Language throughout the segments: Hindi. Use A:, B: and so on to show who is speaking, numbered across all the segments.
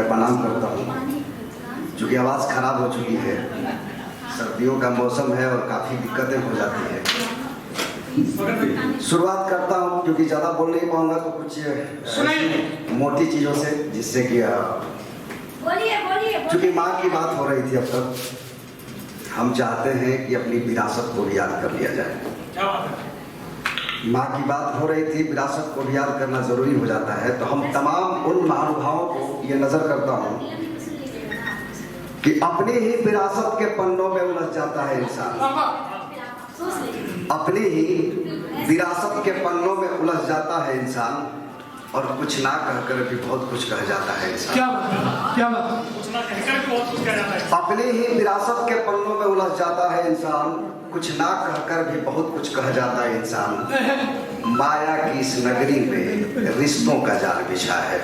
A: मैं प्रणाम करता हूँ। चूँकि आवाज़ खराब हो चुकी है, सर्दियों का मौसम है और काफ़ी दिक्कतें हो जाती है। शुरुआत करता हूँ, क्योंकि ज़्यादा बोल नहीं पाऊँगा तो कुछ मोटी चीज़ों से, जिससे कि चूँकि माँ की बात हो रही थी अब तक, हम चाहते हैं कि अपनी विरासत को भी याद कर लिया जाए। माँ की बात हो रही थी, विरासत को भी याद करना ज़रूरी हो जाता है। तो हम तमाम उन महानुभावों को ये नज़र करता हूँ कि अपनी ही विरासत के पन्नों में उलझ जाता है इंसान, अपनी ही विरासत के पन्नों में उलझ जाता है इंसान, और कुछ ना कहकर भी बहुत कुछ कह जाता है इंसान।
B: क्या बात?
A: अपनी ही विरासत के पन्नों में उलझ जाता है इंसान, कुछ ना कहकर भी बहुत कुछ कह जाता है इंसान। माया की इस नगरी में रिश्तों का जाल बिछा है,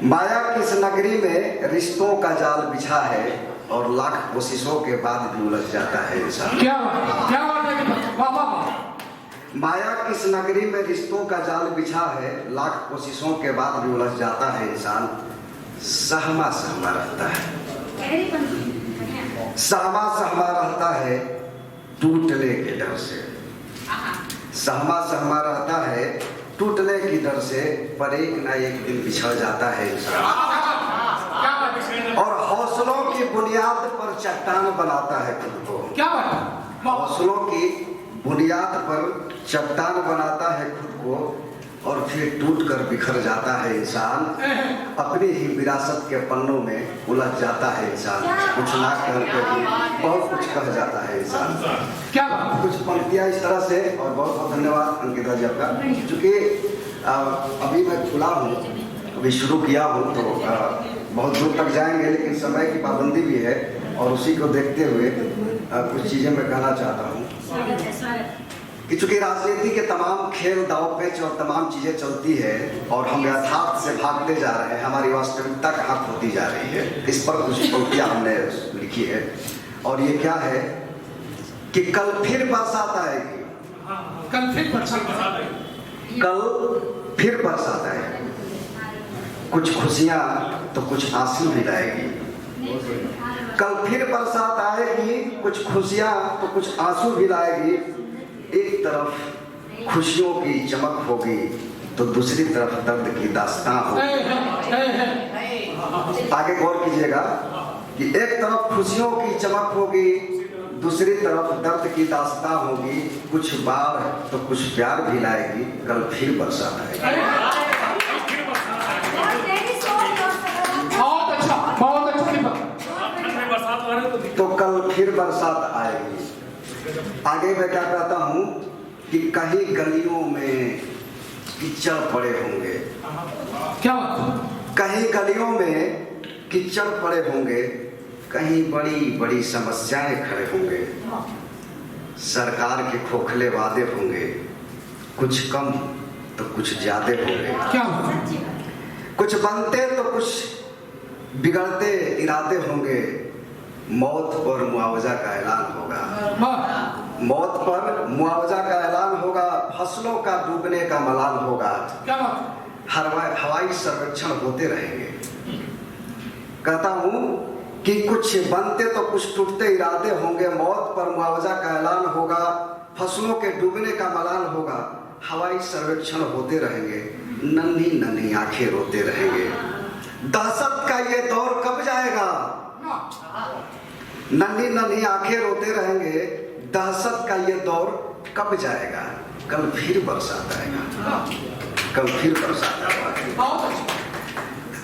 A: माया की इस नगरी में रिश्तों का जाल बिछा है, और लाख कोशिशों के बाद भी उलझ जाता है इंसान।
B: क्या बात है?
A: माया की इस नगरी में रिश्तों का जाल बिछा है, लाख कोशिशों के बाद भी उलझ जाता है इंसान। सहमा सहमा रहता है, सहमा सहमा रहता है टूटने के डर से, सहमा सहमा रहता है टूटने की डर से, पर एक ना एक दिन बिछड़ जाता है इंसान, और हौसलों की बुनियाद पर चट्टान बनाता है खुद को।
B: क्या बात?
A: हौसलों की बुनियाद पर चट्टान बनाता है खुद को, और फिर टूट कर बिखर जाता है इंसान। अपनी ही विरासत के पन्नों में उलझ जाता है इंसान, कुछ ना कहकर भी बहुत कुछ कह जाता है इंसान।
B: क्या बात?
A: कुछ पंक्तियाँ इस तरह से, और बहुत बहुत धन्यवाद अंकिता जी आपका। चूँकि अभी मैं खुला हूँ, अभी शुरू किया हूँ, तो बहुत दूर तक जाएंगे, लेकिन समय की पाबंदी भी है, और उसी को देखते हुए कुछ चीज़ें मैं कहना चाहता हूँ कि चूँकि राजनीति के तमाम खेल दाव पेच और तमाम चीज़ें चलती है, और हम यथार्थ से भागते जा रहे हैं, हमारी वास्तविकता कहाँ खोती जा रही है, इस पर कुछ पंक्तियाँ हमने लिखी है। और ये क्या है कि कल फिर बरसात आएगी,
B: कल फिर बरसात आएगी,
A: कल फिर बरसात आएगी, कुछ खुशियाँ तो कुछ आंसू भी लाएगी। कल फिर बरसात आएगी, कुछ खुशियाँ तो कुछ आंसू भी लाएगी। एक तरफ खुशियों की चमक होगी, तो दूसरी तरफ दर्द की दास्तां होगी। आगे गौर कीजिएगा कि एक तरफ खुशियों की चमक होगी, दूसरी तरफ दर्द की दास्तां होगी। कुछ बाढ़ तो कुछ प्यार भी लाएगी, कल फिर बरसात आएगी। तो कल फिर बरसात आएगी। आगे मैं क्या कहता हूँ कि कहीं गलियों में कीचड़ पड़े होंगे,
B: क्या बात?
A: कहीं गलियों में कीचड़ पड़े होंगे, कहीं बड़ी बड़ी समस्याएं खड़े होंगे, सरकार के खोखले वादे होंगे, कुछ कम तो कुछ ज्यादा होंगे।
B: क्या बात?
A: कुछ बनते तो कुछ बिगड़ते इरादे होंगे। मौत पर मुआवजा का ऐलान होगा, मौत पर मुआवजा का ऐलान होगा, फसलों का डूबने का मलाल होगा।
B: क्या बात?
A: हवाई सर्वेक्षण होते रहेंगे। कहता हूँ कि कुछ बनते तो कुछ टूटते इरादे होंगे, मौत पर मुआवजा का ऐलान होगा, फसलों के डूबने का मलाल होगा, हवाई सर्वेक्षण होते रहेंगे, नन्ही नन्ही आंखें रोते रहेंगे। दहशत का ये दौर कब जाएगा? नन्ही नन्ही आंखें रोते रहेंगे, दहशत का ये दौर कब जाएगा? कल फिर बरसात आएगा, कल फिर बरसात आएगा।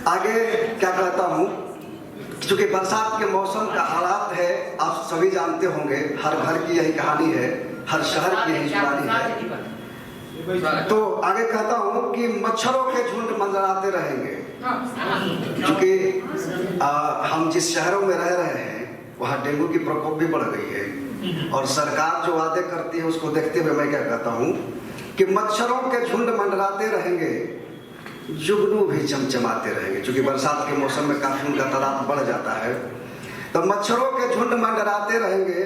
A: आगे क्या कहता हूँ, क्योंकि बरसात के मौसम का हालात है, आप सभी जानते होंगे, हर घर की यही कहानी है, हर शहर की यही जुबानी है। तो आगे कहता हूँ कि मच्छरों के झुंड मंडराते रहेंगे, क्योंकि हम जिस शहरों में रह रहे हैं वहाँ डेंगू की प्रकोप भी बढ़ गई है, और सरकार जो वादे करती है उसको देखते हुए मैं क्या कहता हूँ कि मच्छरों के झुंड मंडराते रहेंगे, जुगनू भी चमचमाते रहेंगे। क्योंकि बरसात के मौसम में काफी उनका तादाद बढ़ जाता है, तो मच्छरों के झुंड मंडराते रहेंगे,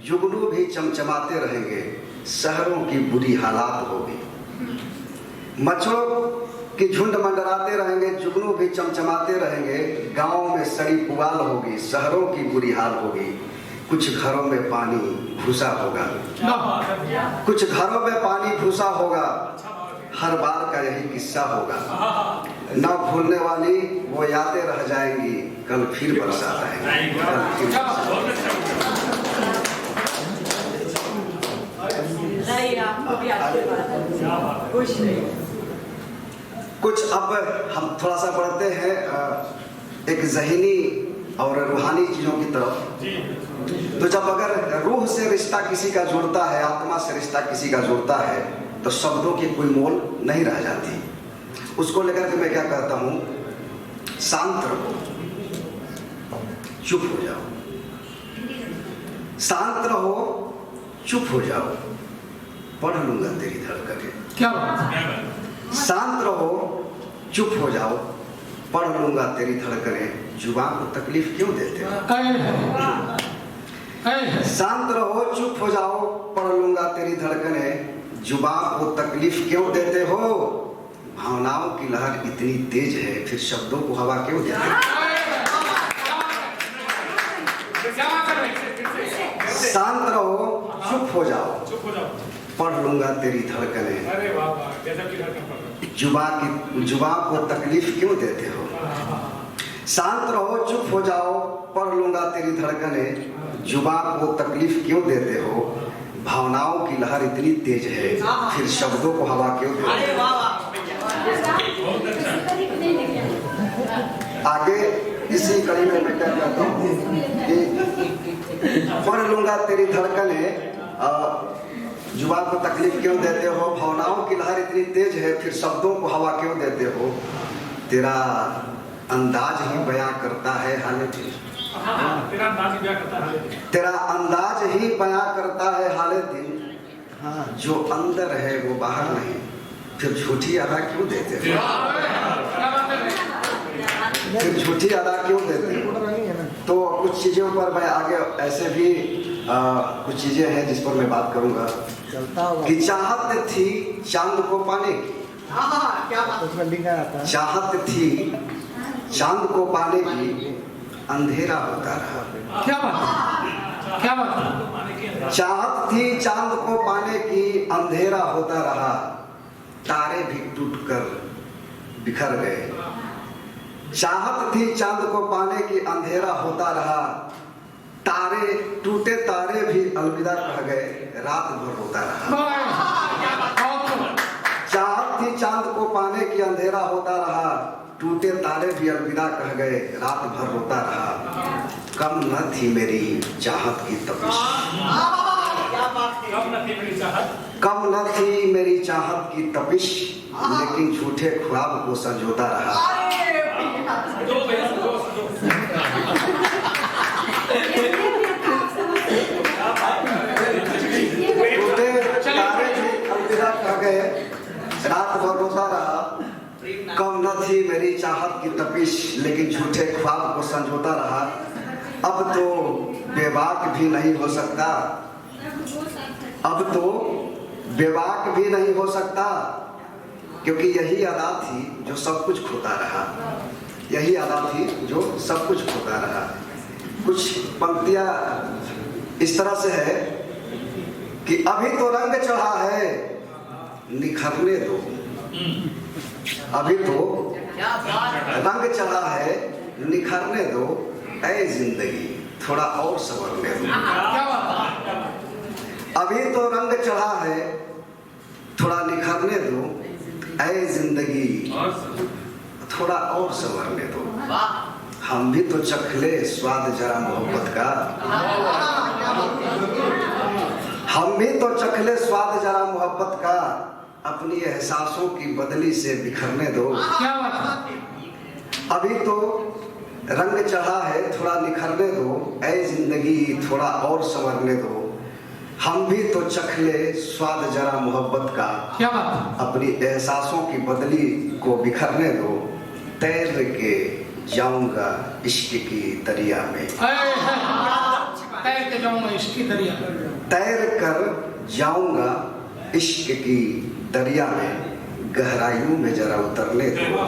A: जुगनू भी चमचमाते रहेंगे, शहरों की बुरी हालात होगी। मच्छरों कि झुंड मंडराते रहेंगे, जुगनू भी चमचमाते रहेंगे। गाँव में सड़ी पुआल होगी, शहरों की बुरी हाल होगी। कुछ घरों में पानी भूसा होगा, कुछ घरों में पानी भूसा होगा। हर बार का यही किस्सा होगा। न भूलने वाली वो यादें रह जाएंगी, कल फिर बरसात आएगी, कल फिर कुछ। अब हम थोड़ा सा बढ़ते हैं एक ज़हनी और रूहानी चीज़ों की तरफ। तो जब अगर रूह से रिश्ता किसी का जुड़ता है, आत्मा से रिश्ता किसी का जुड़ता है, तो शब्दों की कोई मोल नहीं रह जाती। उसको लेकर के मैं क्या कहता हूँ, शांत रहो, चुप हो जाओ। शांत रहो, चुप हो जाओ, पढ़ लूंगा तेरी धड़कनें।
B: क्या बात?
A: शांत रहो, चुप हो जाओ, पढ़ लूंगा तेरी धड़कनें। जुबान को तकलीफ क्यों देते हो? शांत रहो, चुप हो जाओ, पढ़ लूंगा तेरी धड़कनें। जुबान को तकलीफ क्यों देते हो? भावनाओं की लहर इतनी तेज है, फिर शब्दों को हवा क्यों देते हो? शांत रहो, चुप हो जाओ, पढ़ लूंगा तेरी धड़कनें। जुबान को तकलीफ क्यों देते हो? शांत रहो, चुप हो जाओ, पढ़ लूंगा तेरी धड़कनें। जुबान को तकलीफ क्यों देते हो? भावनाओं की लहर इतनी तेज है, फिर शब्दों को हवा क्यों देते हो? आगे इसी कड़ी में मैं क्या कहता हूँ कि पढ़ लूंगा तेरी धड़कनें। जुबान को तकलीफ क्यों देते हो? भावनाओं की लहर इतनी तेज है, फिर शब्दों को हवा क्यों देते हो? तेरा अंदाज ही बयां करता है हाले दिल। तेरा अंदाज ही बयां करता है हाले दिल। हाँ, जो अंदर है वो बाहर नहीं, फिर झूठी अदा क्यों देते हो? फिर झूठी अदा क्यों देते हो? तो कुछ चीजों पर मैं आगे ऐसे भी कुछ चीजें हैं जिस पर मैं बात करूंगा कि चाहत थी चांद को पाने की। चाहत थी चांद को पाने की, अंधेरा होता रहा।
B: क्या बात? क्या बात?
A: चाहत थी चांद को पाने की, अंधेरा होता रहा। तारे भी टूटकर बिखर गए। चाहत थी चांद को पाने की, अंधेरा होता रहा। तारे टूटे, तारे भी अलविदा कह गए, रात भर रोता रहा। चाहत थी चांद को पाने की, अंधेरा होता रहा। टूटे तारे भी अलविदा कह गए, रात भर रोता रहा। कम न थी मेरी चाहत की तपिश, कम न थी मेरी चाहत की तपिश, लेकिन झूठे ख्वाब को संजोता रहा। रात भर रोता रहा। कम न थी मेरी चाहत की तपिश, लेकिन झूठे ख्वाब को संजोता रहा। अब तो बेबाक भी नहीं हो सकता, अब तो बेबाक भी नहीं हो सकता, क्योंकि यही अदा थी जो सब कुछ खोता रहा। यही अदा थी जो सब कुछ खोता रहा। कुछ पंक्तियां इस तरह से है कि अभी तो रंग चढ़ा है, निखरने दो। अभी तो रंग चढ़ा है, निखरने दो। ऐ जिंदगी थोड़ा और संवरने दो। अभी तो रंग चढ़ा है, थोड़ा निखरने दो। ऐ जिंदगी थोड़ा और संवरने दो। हम भी तो चखले स्वाद जरा मोहब्बत का। हम भी तो चखले स्वाद जरा मोहब्बत का। अपनी एहसासों की बदली से बिखरने दो।
B: क्या बात?
A: अभी तो रंग चढ़ा है, थोड़ा निखरने दो। ऐ जिंदगी थोड़ा और संवरने दो। हम भी तो चखले स्वाद जरा मोहब्बत का।
B: क्या बात?
A: अपनी एहसासों की बदली को बिखरने दो। तैर के जाऊंगा इश्क की दरिया में।
B: तैर के जाऊंगा इश्क की दरिया में।
A: तैर कर जाऊंगा इश्क की दरिया में। गहराइयों में जरा उतरने दो।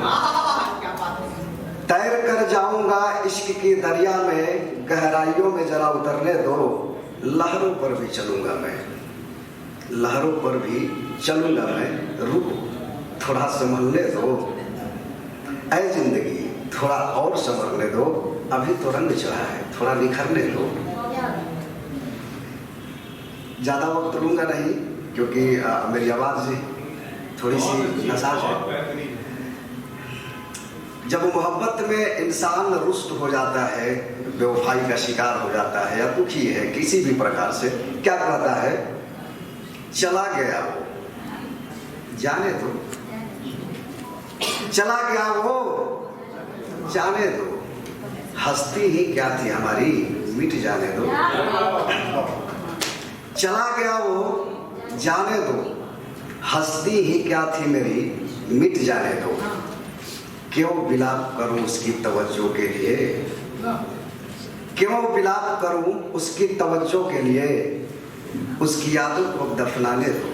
A: तैर कर जाऊंगा इश्क की दरिया में, गहराइयों में जरा उतरने दो। लहरों पर भी चलूंगा मैं, लहरों पर भी चलूंगा मैं, रुको थोड़ा संभलने दो। ऐ जिंदगी थोड़ा और संभलने दो, अभी तो रंग चढ़ा है, थोड़ा निखरने दो। ज़्यादा वक्त लूंगा नहीं क्योंकि मेरी आवाज़ थोड़ी सी नासाज है। जब मोहब्बत में इंसान रुष्ट हो जाता है, बेवफाई का शिकार हो जाता है या दुखी है किसी भी प्रकार से, क्या कहता है? चला गया वो, जाने दो। चला गया वो, जाने दो। हस्ती ही क्या थी हमारी, मिट जाने दो। चला गया वो, जाने दो। हस्ती ही क्या थी मेरी, मिट जाने दो। क्यों विलाप करूं उसकी तवज्जो के लिए, क्यों विलाप करूं उसकी तवज्जो के लिए, उसकी यादों को दफनाने दो।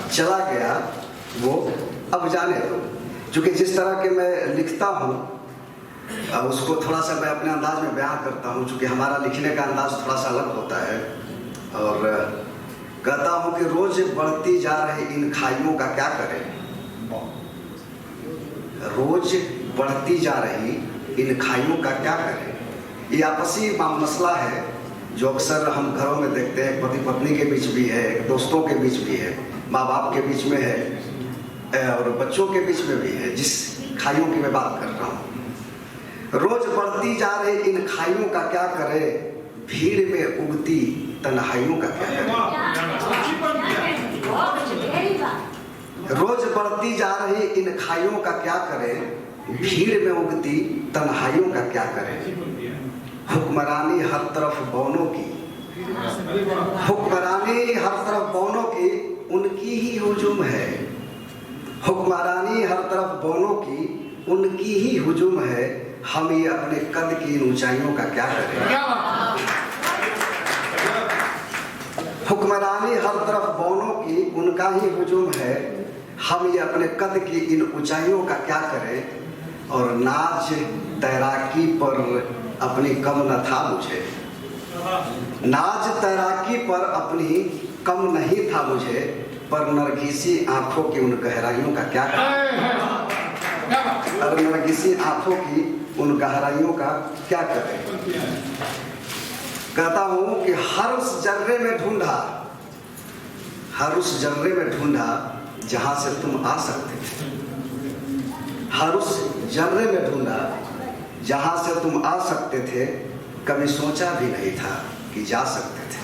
A: चला गया वो, अब जाने दो। क्योंकि जिस तरह के मैं लिखता हूँ उसको थोड़ा सा मैं अपने अंदाज में बयान करता हूँ, क्योंकि हमारा लिखने का अंदाज थोड़ा सा अलग होता है। और कहता हूँ कि रोज बढ़ती जा रही इन खाइयों का क्या करें, रोज बढ़ती जा रही इन खाइयों का क्या करें। ये आपसी मसला है जो अक्सर हम घरों में देखते हैं, पति पत्नी के बीच भी है, दोस्तों के बीच भी है, माँ बाप के बीच में है और बच्चों के बीच में भी है। जिस खाइयों की मैं बात कर रहा हूँ, रोज बढ़ती जा रही इन खाइयों का क्या करे, भीड़ में उगती तन्हाइयों का क्या करे। रोज बढ़ती जा रही इन खाइयों का क्या करे, भीड़ में उगती तन्हाइयों का क्या करे। हुक्मरानी हर तरफ बौनों की, हुक्मरानी हर तरफ बौनों की, उनकी ही हुजूम है। हुक्मरानी हर तरफ बौनों की, उनकी ही हुजूम है। हम ये अपने कद की इन ऊंचाइयों का क्या करें। हुक्मरानी हर तरफ बौनों की, उनका ही हुजूम है। हम ये अपने कद की इन ऊंचाइयों का क्या करें। और नाज तैराकी पर अपनी कम न था मुझे, नाज तैराकी पर अपनी कम नहीं था मुझे, पर नरगिसी आंखों की उन गहराइयों का क्या करें। और नरगिसी आंखों की उन गहराइयों का क्या करें। कहता हूं कि हर उस जर्रे में ढूंढा, हर उस जर्रे में ढूंढा जहां से तुम आ सकते थे। हर उस जर्रे में ढूंढा जहां से तुम आ सकते थे। कभी सोचा भी नहीं था कि जा सकते थे,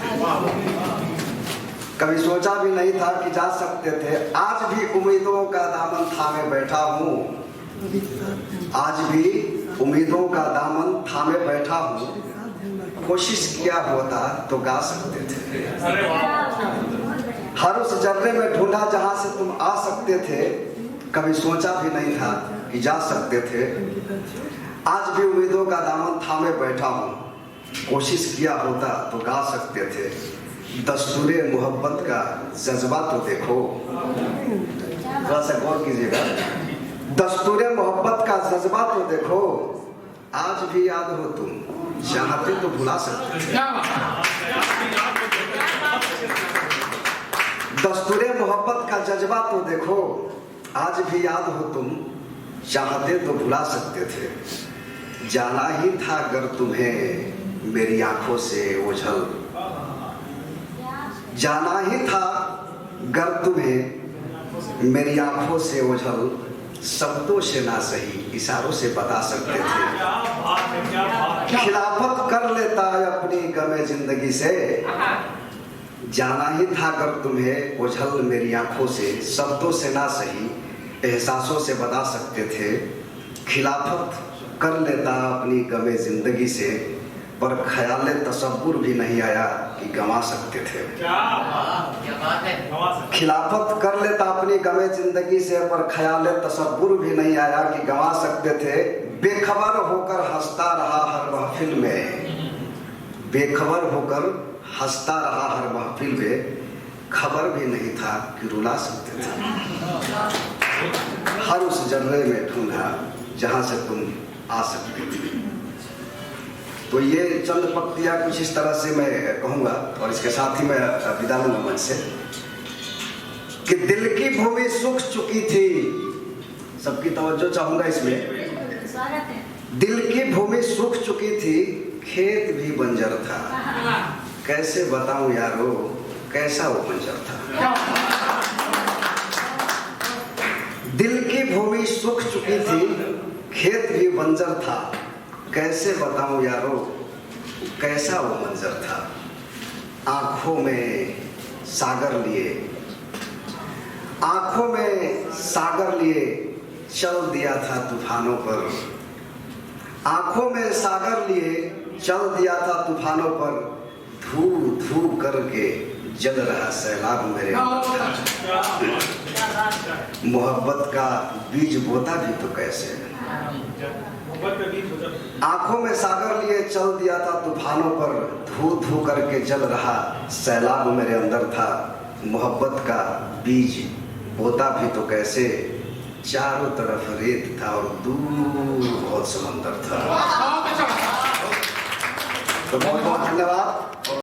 A: कभी सोचा भी नहीं था कि जा सकते थे। आज भी उम्मीदों का दामन थामे बैठा हूँ, आज भी उम्मीदों का दामन थामे बैठा हूँ। कोशिश किया होता तो गा सकते थे। हर उस जर्रे में ढूंढा जहां से तुम आ सकते थे। कभी सोचा भी नहीं था कि जा सकते थे। आज भी उम्मीदों का दामन थामे बैठा हूँ, कोशिश किया होता तो गा सकते थे। दस्तूरे मोहब्बत का जज्बा तो देखो, थोड़ा सा गौर कीजिएगा। दस्तूरे मोहब्बत का जज्बा तो देखो, आज भी याद हो तुम, चाहते तो भुला सकते। दस्तूरे मोहब्बत का जज्बा तो देखो, आज भी याद हो तुम, चाहते तो भुला सकते थे। जाना ही था अगर तुम्हें मेरी आंखों से ओझल, जाना ही था गर तुम्हें मेरी आंखों से ओझल। शब्दों से ना सही इशारों से बता सकते थे। खिलाफत कर लेता अपनी गमे जिंदगी से। जाना ही था गर तुम्हें ओझल मेरी आंखों से, शब्दों से ना सही एहसासों से बता सकते थे। खिलाफत कर लेता अपनी गमे जिंदगी से, पर ख्याल तसव्वुर भी नहीं आया कि गंवा सकते थे। खिलाफत कर लेता अपनी गमे जिंदगी से, पर ख्याल तसव्वुर भी नहीं आया कि गंवा सकते थे। बेखबर होकर हंसता रहा हर महफिल में, बेखबर होकर हंसता रहा हर महफिल में। खबर भी नहीं था कि रुला सकते थे। हर उस जगह में ढूंढा जहां से तुम आ सकते थे। तो ये चंद पंक्तियां कुछ इस तरह से मैं कहूंगा और इसके साथ ही मैं विदा लूंगा मंच से कि दिल की भूमि सूख चुकी थी। सबकी तवज्जो चाहूंगा इसमें। दिल की भूमि सूख चुकी थी, खेत भी बंजर था। कैसे बताऊं यारो कैसा वो बंजर था। दिल की भूमि सूख चुकी थी, खेत भी बंजर था। कैसे बताऊं यारो कैसा वो मंजर था। आंखों में सागर लिए, आंखों में सागर लिए चल दिया था तूफानों पर। आंखों में सागर लिए चल दिया था तूफानों पर। धू धू करके जल रहा सैलाब मेरे अंदर था। मोहब्बत का बीज बोता भी तो कैसे। आंखों में सागर लिए चल दिया था तूफानों पर। धू धू करके जल रहा सैलाब मेरे अंदर था। मोहब्बत का बीज बोता भी तो कैसे। चारों तरफ रेत था और दूर बहुत समंदर था। तो बहुत बहुत धन्यवाद।